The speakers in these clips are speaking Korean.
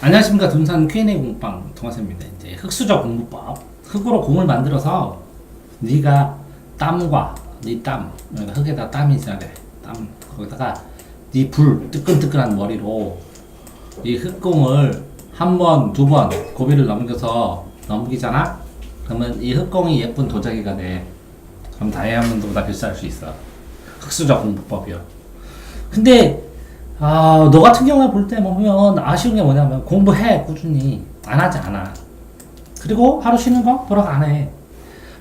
안녕하십니까. 둔산 Q&A 공방 동화쌤입니다. 이제 흙수저 공부법. 흙으로 공을 만들어서 네가 땀과 네 땀, 그러니까 흙에다 땀이 있어야 돼. 땀 거기다가 네 불 뜨끈뜨끈한 머리로 이 흙공을 한 번, 두 번 고비를 넘기잖아. 그러면 이 흙공이 예쁜 도자기가 돼. 그럼 다이아몬드보다 비쌀 수 있어. 흙수저 공부법이요. 근데 너 같은 경우에 볼 때 보면 아쉬운 게 뭐냐면 공부해 꾸준히 안 하지 않아. 그리고 하루 쉬는 거 돌아가 안 해.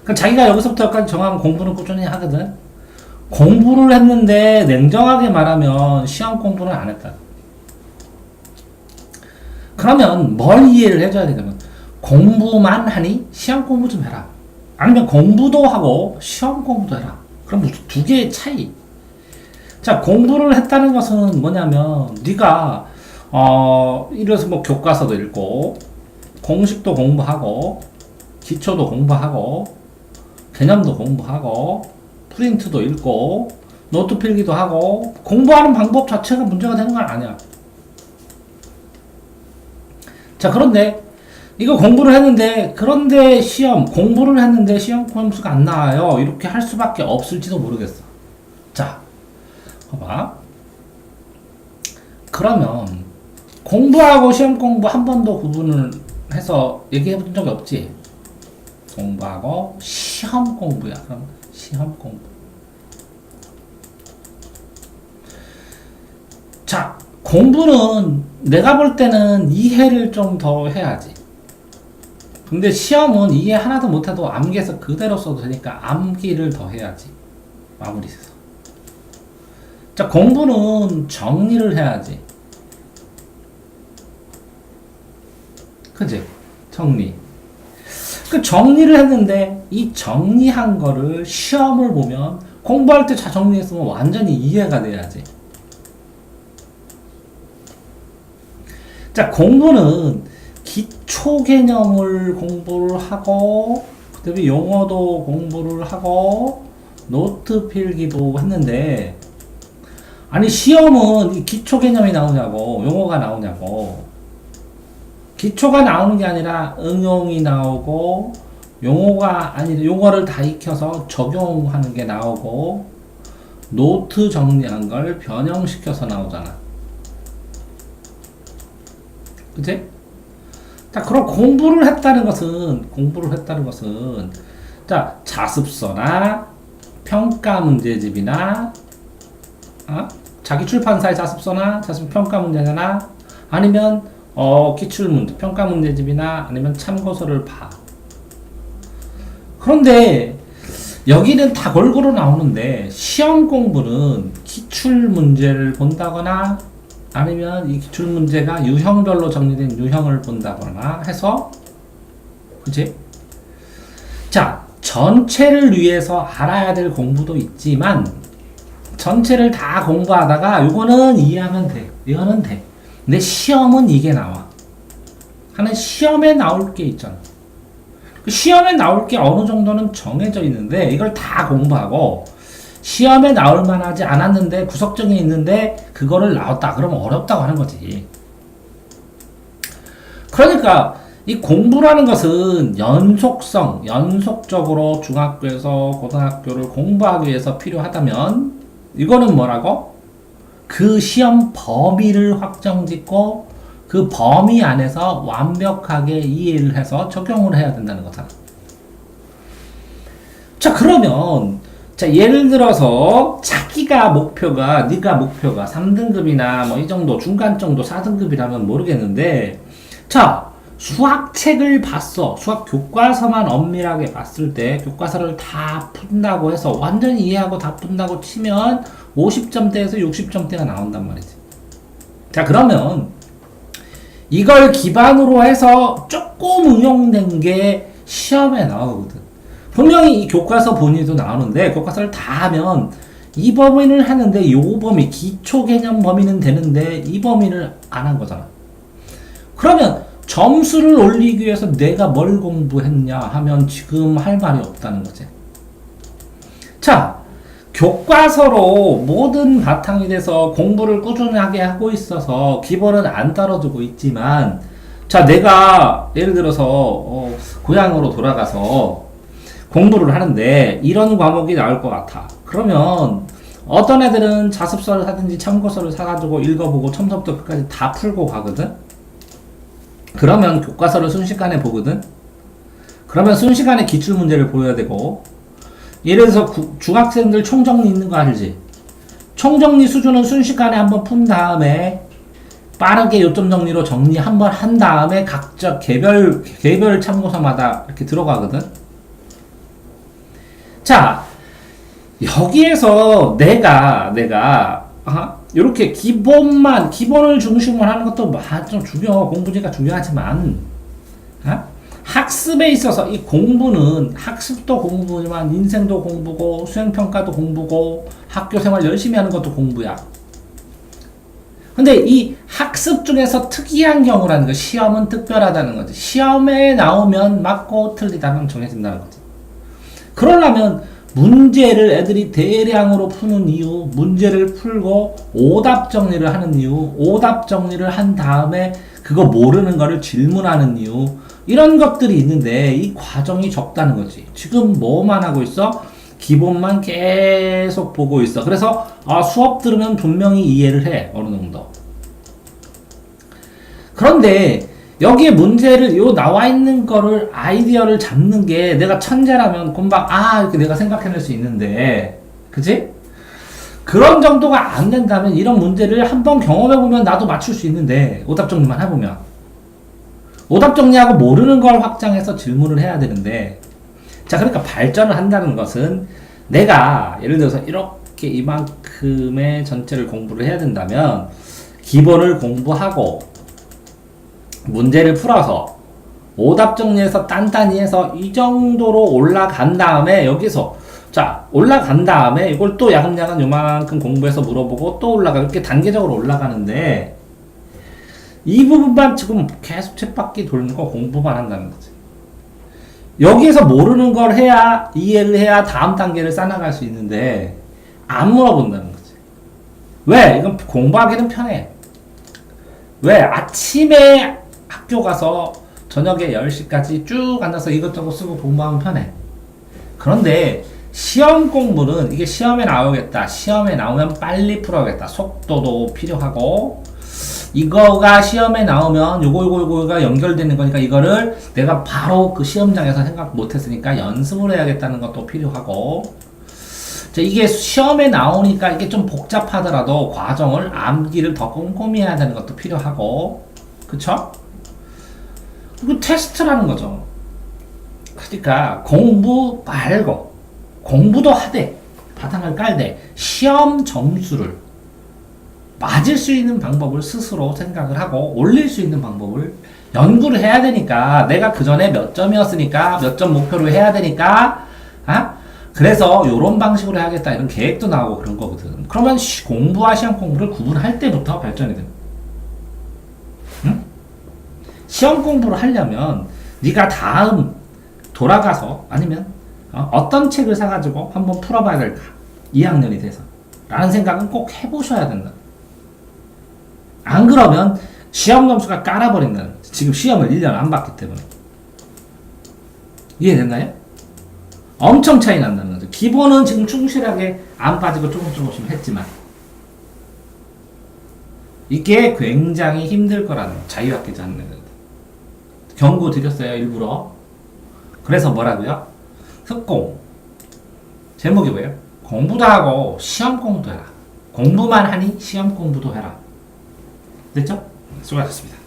그러니까 자기가 여기서부터 여기까지 정하면 공부는 꾸준히 하거든. 공부를 했는데 냉정하게 말하면 시험 공부는 안 했다. 그러면 뭘 이해를 해줘야 되냐면 공부만 하니 시험 공부 좀 해라. 아니면 공부도 하고 시험 공부도 해라. 그럼 두 개의 차이. 자, 공부를 했다는 것은 뭐냐면 네가 이래서 뭐 교과서도 읽고 공식도 공부하고 기초도 공부하고 개념도 공부하고 프린트도 읽고 노트 필기도 하고 공부하는 방법 자체가 문제가 되는 건 아니야. 자, 그런데 이거 공부를 했는데 그런데 공부를 했는데 시험 점수가 안 나와요. 이렇게 할 수밖에 없을지도 모르겠어. 자, 봐봐. 그러면 공부하고 시험 공부 한 번도 구분을 해서 얘기해 본 적이 없지? 공부하고 시험 공부야. 그럼 시험 공부. 자, 공부는 내가 볼 때는 이해를 좀 더 해야지. 근데 시험은 이해 하나도 못해도 암기해서 그대로 써도 되니까 암기를 더 해야지. 마무리해서. 자, 공부는 정리를 해야지. 그치? 정리. 그 정리를 했는데 이 정리한 거를 시험을 보면 공부할 때 잘 정리했으면 완전히 이해가 돼야지. 자, 공부는 기초 개념을 공부를 하고 그다음에 용어도 공부를 하고 노트 필기도 했는데 아니 시험은 이 기초 개념이 나오냐고 용어가 나오냐고. 기초가 나오는 게 아니라 응용이 나오고 용어를 다 익혀서 적용하는 게 나오고 노트 정리한 걸 변형시켜서 나오잖아. 그치? 자, 그럼 공부를 했다는 것은 자, 자습서나 평가 문제집이나 자기 출판사의 자습서나 평가 문제나 아니면 기출 문제, 평가 문제집이나 아니면 참고서를 봐. 그런데 여기는 다 골고루 나오는데 시험 공부는 기출 문제를 본다거나 아니면 이 기출 문제가 유형별로 정리된 유형을 본다거나 해서 그치? 자, 전체를 위해서 알아야 될 공부도 있지만 전체를 다 공부하다가 이거는 이해하면 돼. 이거는 돼. 근데 시험은 이게 나와. 하는 시험에 나올 게 있잖아. 그 시험에 나올 게 어느 정도는 정해져 있는데 이걸 다 공부하고 시험에 나올 만하지 않았는데 구석정이 있는데 그거를 나왔다. 그러면 어렵다고 하는 거지. 그러니까 이 공부라는 것은 연속적으로 중학교에서 고등학교를 공부하기 위해서 필요하다면 이거는 뭐라고? 그 시험 범위를 확정짓고 그 범위 안에서 완벽하게 이해를 해서 적용을 해야 된다는 거잖아. 자, 그러면 예를 들어서 네가 목표가 3등급이나 뭐 이 정도 중간 정도 4등급이라면 모르겠는데 자, 수학책을 봤어. 수학 교과서만 엄밀하게 봤을 때 교과서를 다 푼다고 해서 완전히 이해하고 다 푼다고 치면 50점대에서 60점대가 나온단 말이지. 자, 그러면 이걸 기반으로 해서 조금 응용된 게 시험에 나오거든. 분명히 이 교과서 본위도 나오는데 교과서를 다 하면 이 범위를 하는데 이 범위, 기초 개념 범위는 되는데 이 범위를 안 한 거잖아. 그러면 점수를 올리기 위해서 내가 뭘 공부했냐 하면 지금 할 말이 없다는 거지. 자, 교과서로 모든 바탕이 돼서 공부를 꾸준하게 하고 있어서 기본은 안 떨어지고 있지만, 자, 내가 예를 들어서 고향으로 돌아가서 공부를 하는데 이런 과목이 나올 것 같아. 그러면 어떤 애들은 자습서를 사든지 참고서를 사가지고 읽어보고 처음부터 끝까지 다 풀고 가거든. 그러면 교과서를 순식간에 보거든. 그러면 순식간에 기출문제를 보여야 되고, 예를 들어서 중학생들 총정리 있는 거 알지? 총정리 수준은 순식간에 한번 푼 다음에 빠르게 요점 정리로 정리 한번 한 다음에 각자 개별 참고서마다 이렇게 들어가거든. 자, 여기에서 내가 이렇게 기본을 중심으로 하는 것도 좀 공부지가 중요하지만, 학습에 있어서 이 공부는 학습도 공부지만 인생도 공부고 수행평가도 공부고 학교생활 열심히 하는 것도 공부야. 근데 이 학습 중에서 특이한 경우라는 거, 시험은 특별하다는 거지. 시험에 나오면 맞고 틀리다면 정해진다는 거지. 그러려면 문제를 애들이 대량으로 푸는 이유, 문제를 풀고 오답 정리를 하는 이유, 오답 정리를 한 다음에 그거 모르는 거를 질문하는 이유, 이런 것들이 있는데 이 과정이 적다는 거지. 지금 뭐만 하고 있어? 기본만 계속 보고 있어. 그래서 수업 들으면 분명히 이해를 해. 어느 정도. 그런데 여기에 문제를 나와 있는 거를 아이디어를 잡는 게 내가 천재라면 금방 이렇게 내가 생각해낼 수 있는데, 그치? 그런 정도가 안 된다면 이런 문제를 한번 경험해보면 나도 맞출 수 있는데, 오답 정리만 해보면 오답 정리하고 모르는 걸 확장해서 질문을 해야 되는데, 자, 그러니까 발전을 한다는 것은 내가 예를 들어서 이렇게 이만큼의 전체를 공부를 해야 된다면 기본을 공부하고 문제를 풀어서 오답 정리해서 단단히 해서 이 정도로 올라간 다음에 여기서 자, 올라간 다음에 이걸 또 야금야금 요만큼 공부해서 물어보고 또 올라가, 이렇게 단계적으로 올라가는데 이 부분만 지금 계속 쳇바퀴 돌는 거 공부만 한다는 거지. 여기에서 모르는 걸 해야, 이해를 해야 다음 단계를 쌓아나갈 수 있는데 안 물어본다는 거지. 왜? 이건 공부하기는 편해. 왜? 아침에 학교 가서 저녁에 10시까지 쭉 앉아서 이것저것 쓰고 공부하면 편해. 그런데 시험 공부는 이게 시험에 나오겠다, 시험에 나오면 빨리 풀어야겠다, 속도도 필요하고, 이거가 시험에 나오면 요거가 연결되는 거니까 이거를 내가 바로 그 시험장에서 생각 못했으니까 연습을 해야겠다는 것도 필요하고, 이게 시험에 나오니까 이게 좀 복잡하더라도 과정을 암기를 더 꼼꼼히 해야 되는 것도 필요하고, 그쵸? 그리고 테스트라는 거죠. 그러니까 공부 말고 공부도 하되 바탕을 깔되 시험 점수를 맞을 수 있는 방법을 스스로 생각을 하고 올릴 수 있는 방법을 연구를 해야 되니까, 내가 그 전에 몇 점이었으니까 몇 점 목표로 해야 되니까, 그래서 요런 방식으로 해야겠다 이런 계획도 나오고 그런 거거든. 그러면 공부와 시험 공부를 구분할 때부터 발전이 됩니다. 응? 시험 공부를 하려면 네가 다음 돌아가서 아니면 어떤 책을 사가지고 한번 풀어봐야 될까, 2학년이 돼서 라는 생각은 꼭 해보셔야 된다. 안 그러면 시험 점수가 깔아버린다는 거지. 지금 시험을 1년 안 봤기 때문에. 이해됐나요? 엄청 차이 난다는 거죠. 기본은 지금 충실하게 안 빠지고 조금씩 했지만 이게 굉장히 힘들 거라는 거. 자유학기자 하는 애들 경고 드렸어요, 일부러. 그래서 뭐라고요? 특공 제목이 뭐예요? 공부도 하고 시험 공부도 해라. 공부만 하니 시험 공부도 해라. 됐죠? 수고하셨습니다.